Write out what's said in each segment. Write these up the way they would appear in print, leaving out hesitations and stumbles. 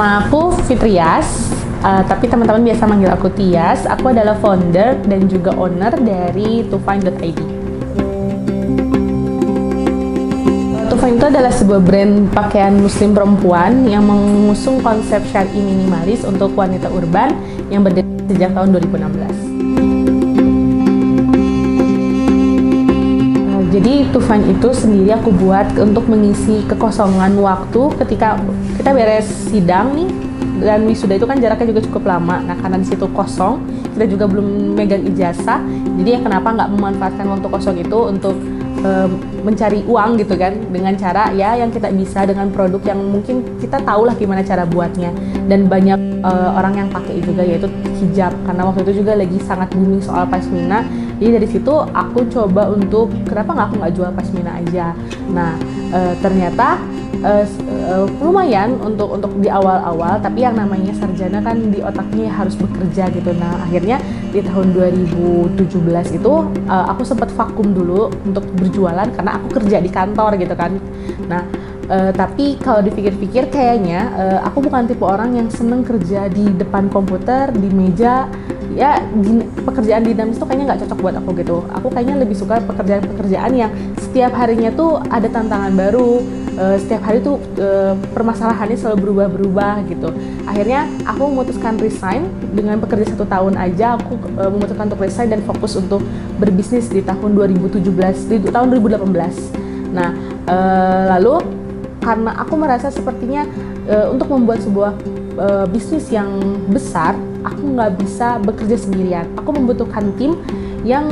Nama aku Fitrias, tapi teman-teman biasa manggil aku Tias. Aku adalah founder dan juga owner dari toFine.id. toFine itu adalah sebuah brand pakaian muslim perempuan yang mengusung konsep syar'i minimalis untuk wanita urban yang berdiri sejak tahun 2016. Jadi toFine itu sendiri aku buat untuk mengisi kekosongan waktu ketika kita beres sidang nih, dan wisuda itu kan jaraknya juga cukup lama. Nah, karena di situ kosong, kita juga belum megang ijazah, jadi ya kenapa nggak memanfaatkan waktu kosong itu untuk mencari uang gitu kan, dengan cara ya yang kita bisa, dengan produk yang mungkin kita tahu lah gimana cara buatnya. Dan banyak orang yang pakai juga, yaitu hijab, karena waktu itu juga lagi sangat booming soal pasmina. Jadi dari situ aku coba untuk kenapa aku nggak jual pasmina aja. Nah, ternyata lumayan untuk di awal-awal, tapi yang namanya sarjana kan di otaknya harus bekerja gitu. Nah, akhirnya di tahun 2017 itu aku sempat vakum dulu untuk berjualan karena aku kerja di kantor gitu kan. Nah, tapi kalau dipikir-pikir kayaknya aku bukan tipe orang yang seneng kerja di depan komputer, di meja. Ya, pekerjaan dinamis itu kayaknya nggak cocok buat aku gitu. Aku kayaknya lebih suka pekerjaan-pekerjaan yang setiap harinya tuh ada tantangan baru, setiap hari tuh permasalahannya selalu berubah-berubah gitu. Akhirnya aku memutuskan resign. Dengan bekerja 1 tahun aja aku memutuskan untuk resign dan fokus untuk berbisnis di tahun 2017, di tahun 2018. Nah, lalu karena aku merasa sepertinya untuk membuat sebuah bisnis yang besar, aku nggak bisa bekerja sendirian. Aku membutuhkan tim yang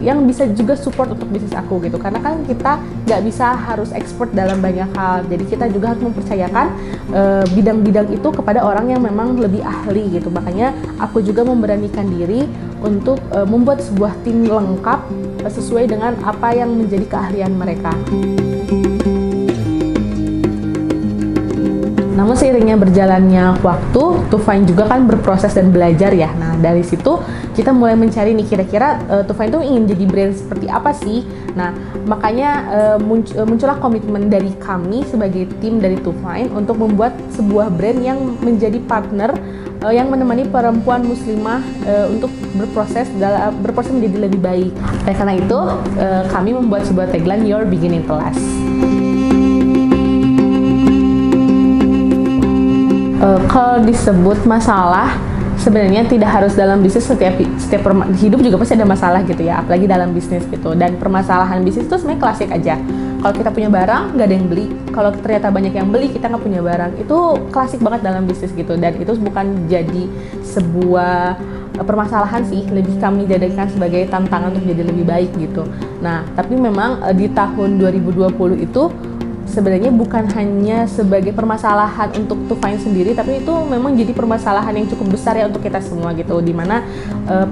yang bisa juga support untuk bisnis aku gitu. Karena kan kita nggak bisa harus expert dalam banyak hal. Jadi kita juga harus mempercayakan bidang-bidang itu kepada orang yang memang lebih ahli gitu. Makanya aku juga memberanikan diri untuk membuat sebuah tim lengkap sesuai dengan apa yang menjadi keahlian mereka. Namun seiringnya berjalannya waktu, toFine juga kan berproses dan belajar ya. Nah, dari situ kita mulai mencari nih kira-kira toFine itu ingin jadi brand seperti apa sih. Nah, makanya muncullah komitmen dari kami sebagai tim dari toFine untuk membuat sebuah brand yang menjadi partner yang menemani perempuan muslimah untuk berproses menjadi lebih baik. Dan karena itu kami membuat sebuah tagline Your Beginning Class. Kalau disebut masalah, sebenarnya tidak harus dalam bisnis. Setiap hidup juga pasti ada masalah gitu ya, apalagi dalam bisnis gitu. Dan permasalahan bisnis itu sebenarnya klasik aja. Kalau kita punya barang, nggak ada yang beli. Kalau ternyata banyak yang beli, kita nggak punya barang. Itu klasik banget dalam bisnis gitu. Dan itu bukan jadi sebuah permasalahan sih, lebih kami jadikan sebagai tantangan untuk jadi lebih baik gitu. Nah, tapi memang di tahun 2020 itu sebenarnya bukan hanya sebagai permasalahan untuk toFine sendiri, tapi itu memang jadi permasalahan yang cukup besar ya untuk kita semua gitu. Dimana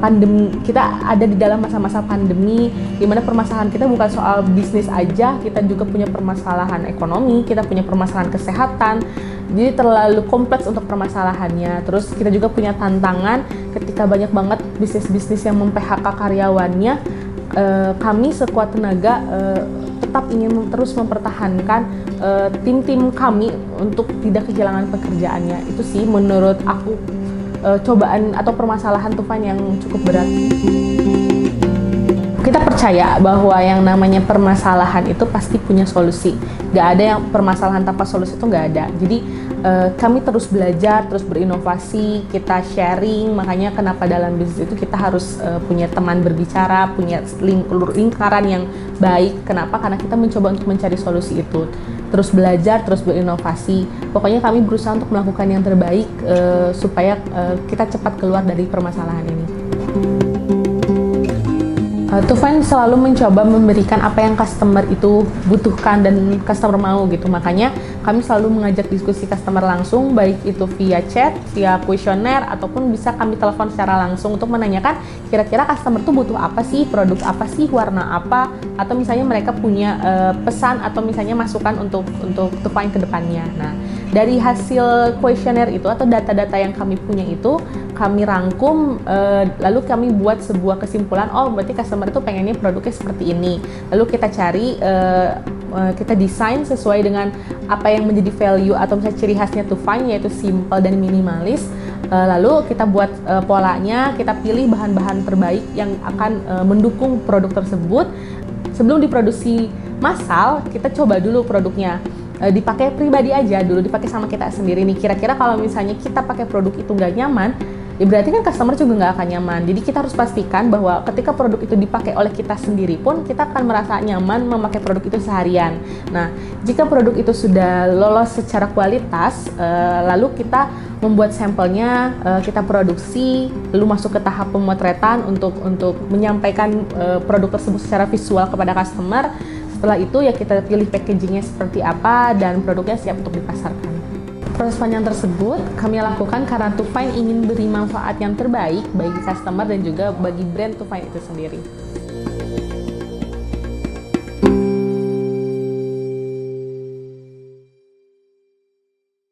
pandemi, kita ada di dalam masa-masa pandemi, dimana permasalahan kita bukan soal bisnis aja, kita juga punya permasalahan ekonomi, kita punya permasalahan kesehatan. Jadi terlalu kompleks untuk permasalahannya. Terus kita juga punya tantangan ketika banyak banget bisnis-bisnis yang mem-PHK karyawannya. Kami sekuat tenaga tetap ingin terus mempertahankan tim-tim kami untuk tidak kehilangan pekerjaannya. Itu sih menurut aku cobaan atau permasalahan toFine yang cukup berat. Kita percaya bahwa yang namanya permasalahan itu pasti punya solusi. Gak ada yang permasalahan tanpa solusi, itu gak ada. Jadi kami terus belajar, terus berinovasi, kita sharing. Makanya kenapa dalam bisnis itu kita harus punya teman berbicara, punya lingkaran yang baik. Kenapa? Karena kita mencoba untuk mencari solusi itu. Terus belajar, terus berinovasi. Pokoknya kami berusaha untuk melakukan yang terbaik supaya kita cepat keluar dari permasalahan ini. toFine selalu mencoba memberikan apa yang customer itu butuhkan dan customer mau gitu. Makanya kami selalu mengajak diskusi customer langsung, baik itu via chat, via kuesioner, ataupun bisa kami telepon secara langsung untuk menanyakan kira-kira customer tuh butuh apa sih, produk apa sih, warna apa, atau misalnya mereka punya pesan atau misalnya masukan untuk toFine ke depannya. Nah, dari hasil kuesioner itu atau data-data yang kami punya itu, kami rangkum, lalu kami buat sebuah kesimpulan, oh berarti customer itu pengennya produknya seperti ini. Lalu kita cari kita desain sesuai dengan apa yang menjadi value atau misalnya ciri khasnya Tufine, yaitu simple dan minimalis. Lalu kita buat polanya, kita pilih bahan-bahan terbaik yang akan mendukung produk tersebut. Sebelum diproduksi massal, kita coba dulu produknya. Dipakai pribadi aja dulu, dipakai sama kita sendiri nih. Kira-kira kalau misalnya kita pakai produk itu nggak nyaman, ya berarti kan customer juga nggak akan nyaman. Jadi kita harus pastikan bahwa ketika produk itu dipakai oleh kita sendiri pun, kita akan merasa nyaman memakai produk itu seharian. Nah, jika produk itu sudah lolos secara kualitas, lalu kita membuat sampelnya, kita produksi, lalu masuk ke tahap pemotretan untuk menyampaikan produk tersebut secara visual kepada customer. Setelah itu ya kita pilih packagingnya seperti apa dan produknya siap untuk dipasarkan. Proses panjang tersebut kami lakukan karena Tufine ingin beri manfaat yang terbaik bagi customer dan juga bagi brand Tufine itu sendiri.